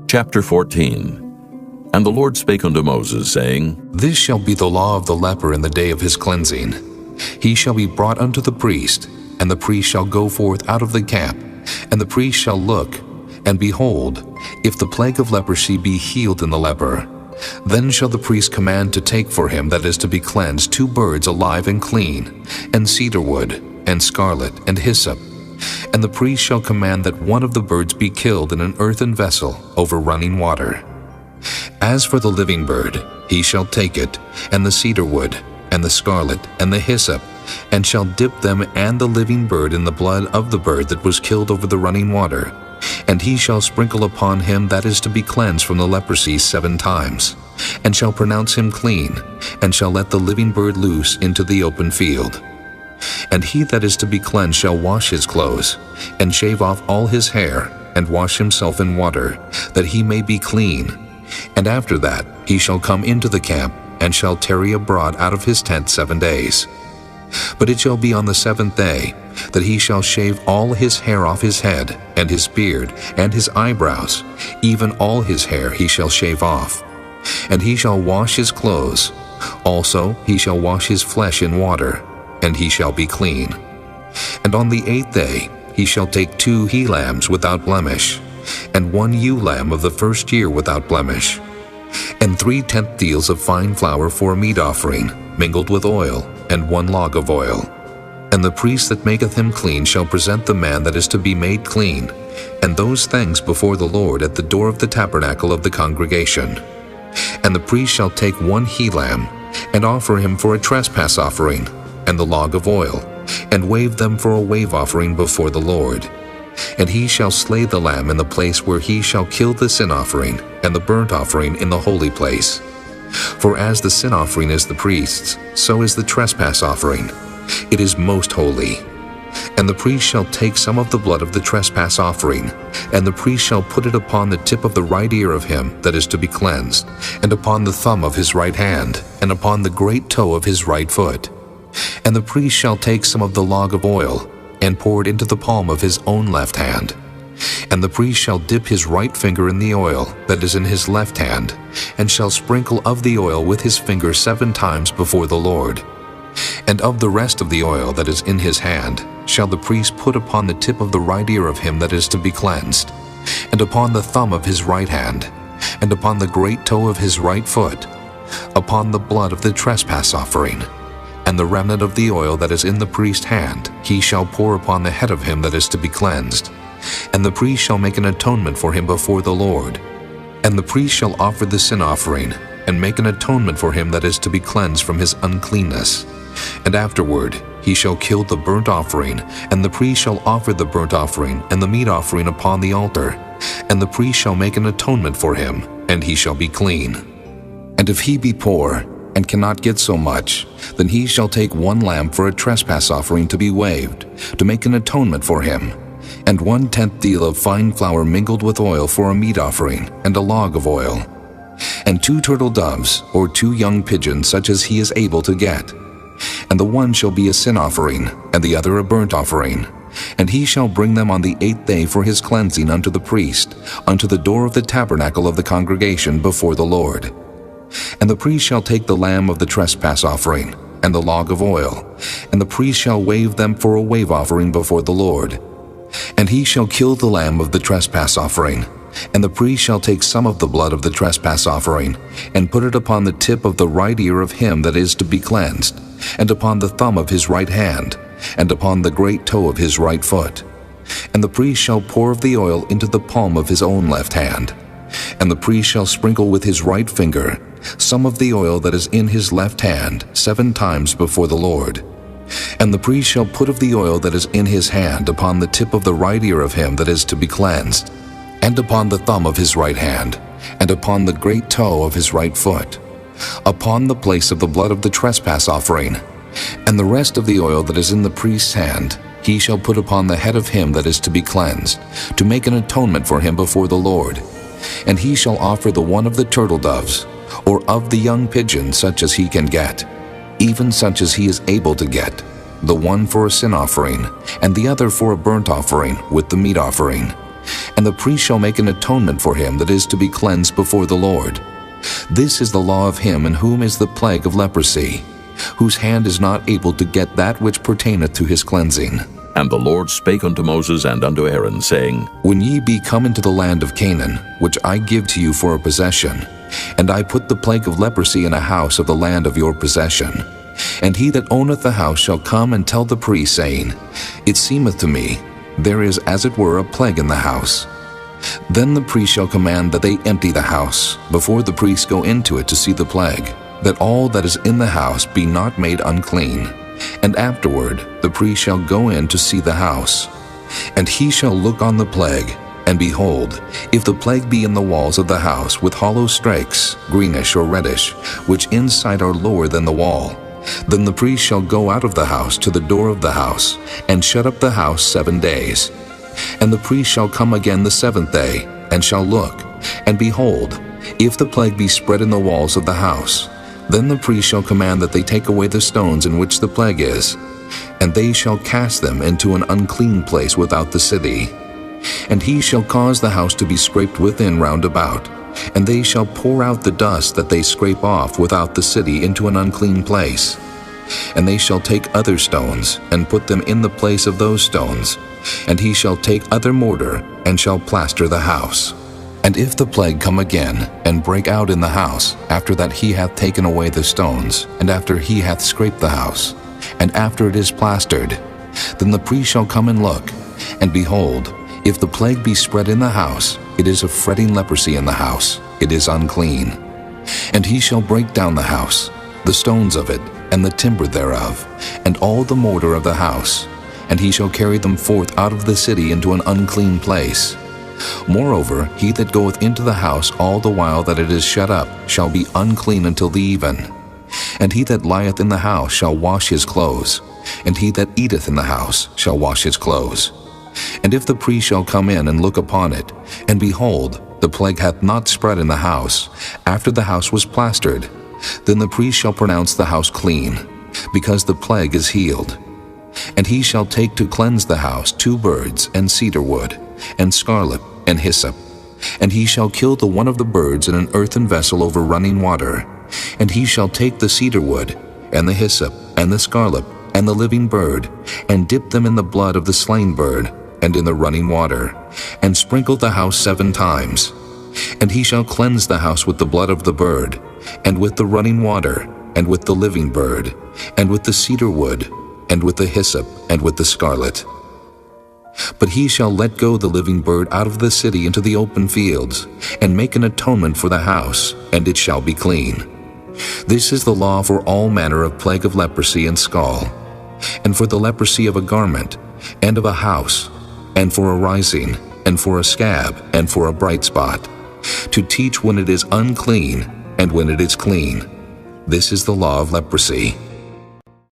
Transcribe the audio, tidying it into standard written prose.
Chapter 14. And the Lord spake unto Moses, saying, This shall be the law of the leper in the day of his cleansing. He shall be brought unto the priest, and the priest shall go forth out of the camp, and the priest shall look, and behold, if the plague of leprosy be healed in the leper, then shall the priest command to take for him that is to be cleansed 2 birds alive and clean, and cedar wood, and scarlet, and hyssop. And the priest shall command that one of the birds be killed in an earthen vessel over running water. As for the living bird, he shall take it, and the cedar wood, and the scarlet, and the hyssop, and shall dip them and the living bird in the blood of the bird that was killed over the running water. And he shall sprinkle upon him that is to be cleansed from the leprosy 7 times, and shall pronounce him clean, and shall let the living bird loose into the open field. And he that is to be cleansed shall wash his clothes, and shave off all his hair, and wash himself in water, that he may be clean. And after that he shall come into the camp, and shall tarry abroad out of his tent 7 days. But it shall be on the 7th day that he shall shave all his hair off his head, and his beard, and his eyebrows, even all his hair he shall shave off. And he shall wash his clothes. Also he shall wash his flesh in water, and he shall be clean. And on the 8th day he shall take 2 he-lambs without blemish, and 1 ewe-lamb of the first year without blemish, and 3/10 deals of fine flour for a meat offering, mingled with oil, and 1 log of oil. And the priest that maketh him clean shall present the man that is to be made clean, and those things before the Lord at the door of the tabernacle of the congregation. And the priest shall take 1 he-lamb, and offer him for a trespass offering, and the log of oil, and wave them for a wave offering before the Lord. And he shall slay the lamb in the place where he shall kill the sin offering, and the burnt offering in the holy place. For as the sin offering is the priest's, so is the trespass offering. It is most holy. And the priest shall take some of the blood of the trespass offering, and the priest shall put it upon the tip of the right ear of him that is to be cleansed, and upon the thumb of his right hand, and upon the great toe of his right foot. And the priest shall take some of the log of oil, and pour it into the palm of his own left hand. And the priest shall dip his right finger in the oil that is in his left hand, and shall sprinkle of the oil with his finger 7 times before the Lord. And of the rest of the oil that is in his hand shall the priest put upon the tip of the right ear of him that is to be cleansed, and upon the thumb of his right hand, and upon the great toe of his right foot, upon the blood of the trespass offering. And the remnant of the oil that is in the priest's hand he shall pour upon the head of him that is to be cleansed. And the priest shall make an atonement for him before the Lord. And the priest shall offer the sin offering, and make an atonement for him that is to be cleansed from his uncleanness. And afterward he shall kill the burnt offering, and the priest shall offer the burnt offering and the meat offering upon the altar. And the priest shall make an atonement for him, and he shall be clean. And if he be poor, and cannot get so much, then he shall take 1 lamb for a trespass offering to be waved, to make an atonement for him, and 1/10 deal of fine flour mingled with oil for a meat offering, and a log of oil, and 2 turtle doves, or 2 young pigeons, such as he is able to get. And the one shall be a sin offering, and the other a burnt offering. And he shall bring them on the 8th day for his cleansing unto the priest, unto the door of the tabernacle of the congregation before the Lord. And the priest shall take the lamb of the trespass offering, and the log of oil, and the priest shall wave them for a wave offering before the Lord. And he shall kill the lamb of the trespass offering, and the priest shall take some of the blood of the trespass offering, and put it upon the tip of the right ear of him that is to be cleansed, and upon the thumb of his right hand, and upon the great toe of his right foot. And the priest shall pour of the oil into the palm of his own left hand. And the priest shall sprinkle with his right finger some of the oil that is in his left hand 7 times before the Lord. And the priest shall put of the oil that is in his hand upon the tip of the right ear of him that is to be cleansed, and upon the thumb of his right hand, and upon the great toe of his right foot, upon the place of the blood of the trespass offering. And the rest of the oil that is in the priest's hand he shall put upon the head of him that is to be cleansed, to make an atonement for him before the Lord. And he shall offer the one of the turtle doves, or of the young pigeon, such as he can get, even such as he is able to get, the one for a sin offering, and the other for a burnt offering with the meat offering. And the priest shall make an atonement for him that is to be cleansed before the Lord. This is the law of him in whom is the plague of leprosy, whose hand is not able to get that which pertaineth to his cleansing. And the Lord spake unto Moses and unto Aaron, saying, When ye be come into the land of Canaan, which I give to you for a possession, and I put the plague of leprosy in a house of the land of your possession, and he that owneth the house shall come and tell the priest, saying, It seemeth to me, there is as it were a plague in the house. Then the priest shall command that they empty the house, before the priests go into it to see the plague, that all that is in the house be not made unclean. And afterward the priest shall go in to see the house. And he shall look on the plague, and behold, if the plague be in the walls of the house with hollow strakes, greenish or reddish, which inside are lower than the wall, then the priest shall go out of the house to the door of the house, and shut up the house 7 days. And the priest shall come again the 7th day, and shall look, and behold, if the plague be spread in the walls of the house, then the priest shall command that they take away the stones in which the plague is, and they shall cast them into an unclean place without the city. And he shall cause the house to be scraped within round about, and they shall pour out the dust that they scrape off without the city into an unclean place. And they shall take other stones, and put them in the place of those stones, and he shall take other mortar, and shall plaster the house. And if the plague come again, and break out in the house, after that he hath taken away the stones, and after he hath scraped the house, and after it is plastered, then the priest shall come and look, and behold, if the plague be spread in the house, it is a fretting leprosy in the house, it is unclean. And he shall break down the house, the stones of it, and the timber thereof, and all the mortar of the house, and he shall carry them forth out of the city into an unclean place. Moreover, he that goeth into the house all the while that it is shut up shall be unclean until the even. And he that lieth in the house shall wash his clothes, and he that eateth in the house shall wash his clothes. And if the priest shall come in and look upon it, and behold, the plague hath not spread in the house, after the house was plastered, then the priest shall pronounce the house clean, because the plague is healed. And he shall take to cleanse the house 2 birds, and cedar wood, and scarlet, and hyssop. And he shall kill the one of the birds in an earthen vessel over running water. And he shall take the cedar wood, and the hyssop, and the scarlet, and the living bird, and dip them in the blood of the slain bird, and in the running water, and sprinkle the house 7 times. And he shall cleanse the house with the blood of the bird, and with the running water, and with the living bird, and with the cedar wood, and with the hyssop, and with the scarlet. But he shall let go the living bird out of the city into the open fields, and make an atonement for the house, and it shall be clean. This is the law for all manner of plague of leprosy and scall, and for the leprosy of a garment, and of a house, and for a rising, and for a scab, and for a bright spot, to teach when it is unclean, and when it is clean. This is the law of leprosy.